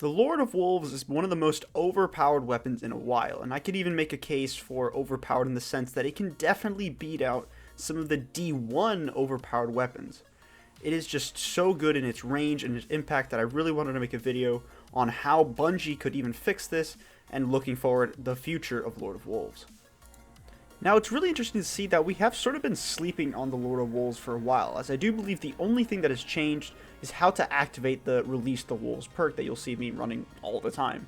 The Lord of Wolves is one of the most overpowered weapons in a while, and I could even make a case for overpowered in the sense that it can definitely beat out some of the D1 overpowered weapons. It is just so good in its range and its impact that I really wanted to make a video on how Bungie could even fix this, and looking forward the future of Lord of Wolves. Now, it's really interesting to see that we have sort of been sleeping on the Lord of Wolves for a while, as I do believe the only thing that has changed is how to activate the Release the Wolves perk that you'll see me running all the time.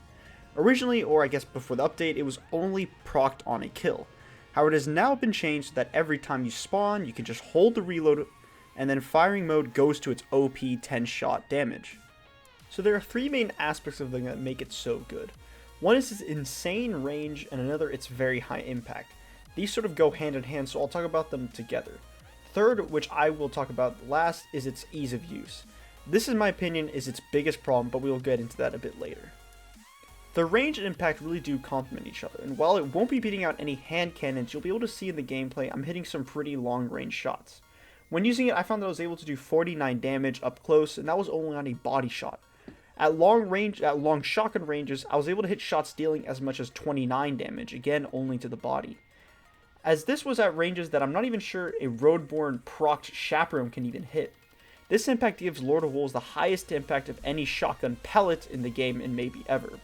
Originally, or I guess before the update, it was only procced on a kill. However, it has now been changed so that every time you spawn, you can just hold the reload, and then firing mode goes to its OP 10-shot damage. So there are three main aspects of the thing that make it so good. One is its insane range, and another its very high impact. These sort of go hand in hand, so I'll talk about them together. Third, which I will talk about last, is its ease of use. This, in my opinion, is its biggest problem, but we will get into that a bit later. The range and impact really do complement each other, and while it won't be beating out any hand cannons, you'll be able to see in the gameplay I'm hitting some pretty long range shots. When using it, I found that I was able to do 49 damage up close, and that was only on a body shot. At long shotgun ranges, I was able to hit shots dealing as much as 29 damage, again only to the body. As this was at ranges that I'm not even sure a Roadborne procced Chaperone can even hit. This impact gives Lord of Wolves the highest impact of any shotgun pellet in the game and maybe ever.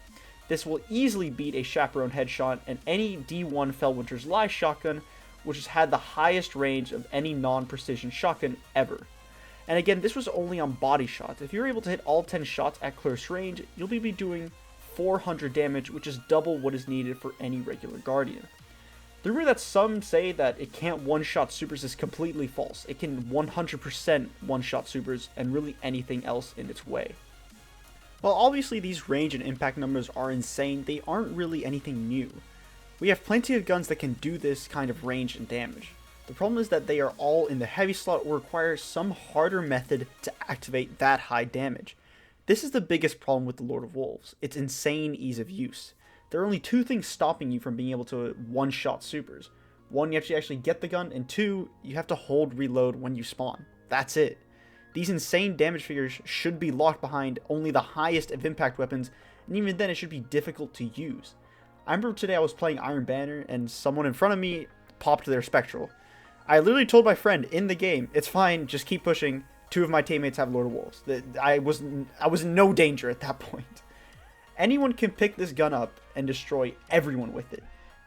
This will easily beat a Chaperone headshot and any D1 Fellwinter's Lie shotgun, which has had the highest range of any non-precision shotgun ever. And again, this was only on body shots. If you're able to hit all 10 shots at close range, you'll be doing 400 damage, which is double what is needed for any regular Guardian. The rumor that some say that it can't one-shot supers is completely false. It can 100% one-shot supers and really anything else in its way. While obviously these range and impact numbers are insane, they aren't really anything new. We have plenty of guns that can do this kind of range and damage. The problem is that they are all in the heavy slot or require some harder method to activate that high damage. This is the biggest problem with the Lord of Wolves, its insane ease of use. There are only two things stopping you from being able to one-shot supers. One, you have to actually get the gun, and two, you have to hold reload when you spawn. That's it. These insane damage figures should be locked behind only the highest of impact weapons, and even then it should be difficult to use. I remember today I was playing Iron Banner, and someone in front of me popped their Spectral. I literally told my friend in the game, it's fine, just keep pushing. Two of my teammates have Lord of Wolves. I was in no danger at that point. Anyone can pick this gun up and destroy everyone with it.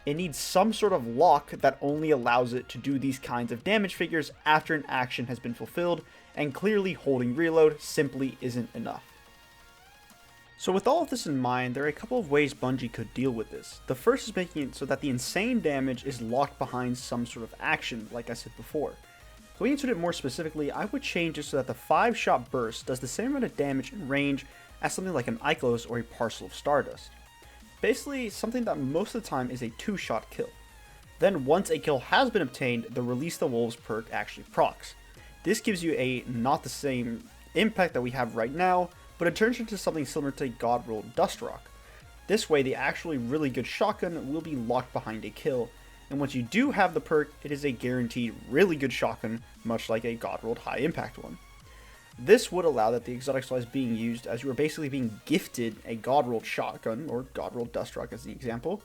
It needs some sort of lock that only allows it to do these kinds of damage figures after an action has been fulfilled, and clearly holding reload simply isn't enough. So with all of this in mind, there are a couple of ways Bungie could deal with this. The first is making it so that the insane damage is locked behind some sort of action, like I said before. Going into it more specifically, I would change it so that the 5-shot burst does the same amount of damage in range as something like an Ichlos or a Parcel of Stardust. Basically, something that most of the time is a 2-shot kill. Then once a kill has been obtained, the Release the Wolves perk actually procs. This gives you a not the same impact that we have right now, but it turns into something similar to God-rolled Dust Rock. This way, the actually really good shotgun will be locked behind a kill, and once you do have the perk, it is a guaranteed really good shotgun, much like a God-rolled high impact one. This would allow that the exotic slot is being used as you are basically being gifted a God-rolled shotgun, or God-rolled Dust Rock as the example,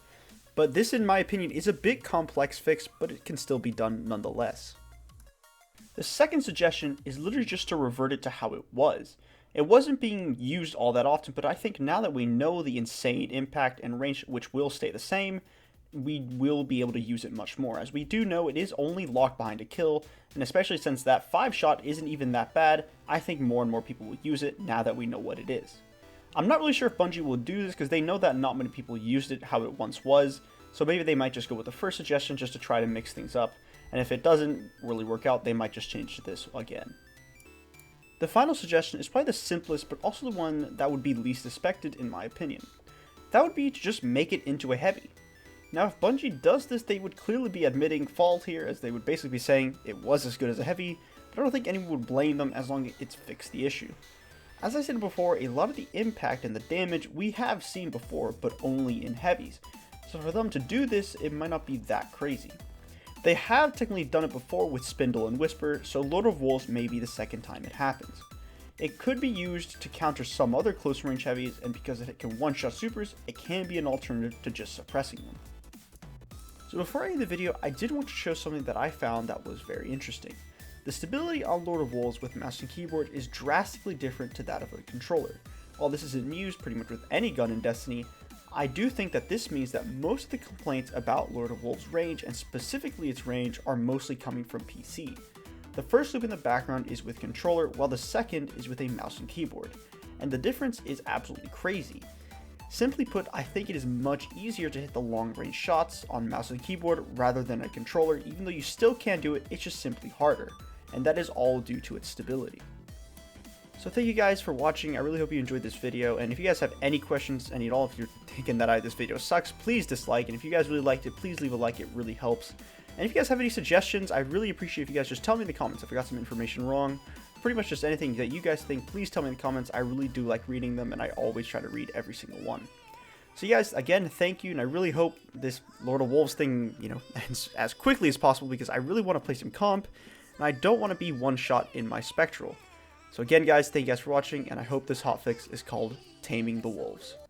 but this in my opinion is a bit complex fix, but it can still be done nonetheless. The second suggestion is literally just to revert it to how it was. It wasn't being used all that often, but I think now that we know the insane impact and range, which will stay the same, we will be able to use it much more, as we do know it is only locked behind a kill, and especially since that 5-shot isn't even that bad, I think more and more people will use it now that we know what it is. I'm not really sure if Bungie will do this because they know that not many people used it how it once was, so maybe they might just go with the first suggestion just to try to mix things up, and if it doesn't really work out, they might just change to this again. The final suggestion is probably the simplest, but also the one that would be least expected in my opinion. That would be to just make it into a heavy. Now if Bungie does this, they would clearly be admitting fault here, as they would basically be saying it was as good as a heavy, but I don't think anyone would blame them as long as it's fixed the issue. As I said before, a lot of the impact and the damage we have seen before, but only in heavies, so for them to do this, it might not be that crazy. They have technically done it before with Spindle and Whisper, so Lord of Wolves may be the second time it happens. It could be used to counter some other close range heavies, and because it can one-shot supers, it can be an alternative to just suppressing them. So before I end the video, I did want to show something that I found that was very interesting. The stability on Lord of Wolves with mouse and keyboard is drastically different to that of a controller. While this isn't used pretty much with any gun in Destiny, I do think that this means that most of the complaints about Lord of Wolves' range, and specifically its range, are mostly coming from PC. The first loop in the background is with controller, while the second is with a mouse and keyboard, and the difference is absolutely crazy. Simply put, I think it is much easier to hit the long range shots on mouse and keyboard rather than a controller. Even though you still can do it, it's just simply harder, and that is all due to its stability. So thank you guys for watching. I really hope you enjoyed this video, and if you guys have any questions, any at all, if you're thinking that this video sucks, please dislike, and if you guys really liked it, please leave a like, it really helps. And if you guys have any suggestions, I'd really appreciate if you guys just tell me in the comments if I got some information wrong. Pretty much just anything that you guys think, please tell me in the comments. I really do like reading them, and I always try to read every single one. So you guys, again, thank you, and I really hope this Lord of Wolves thing, ends as quickly as possible, because I really want to play some comp, and I don't want to be one shot in my Spectral. So again, guys, thank you guys for watching, and I hope this hotfix is called Taming the Wolves.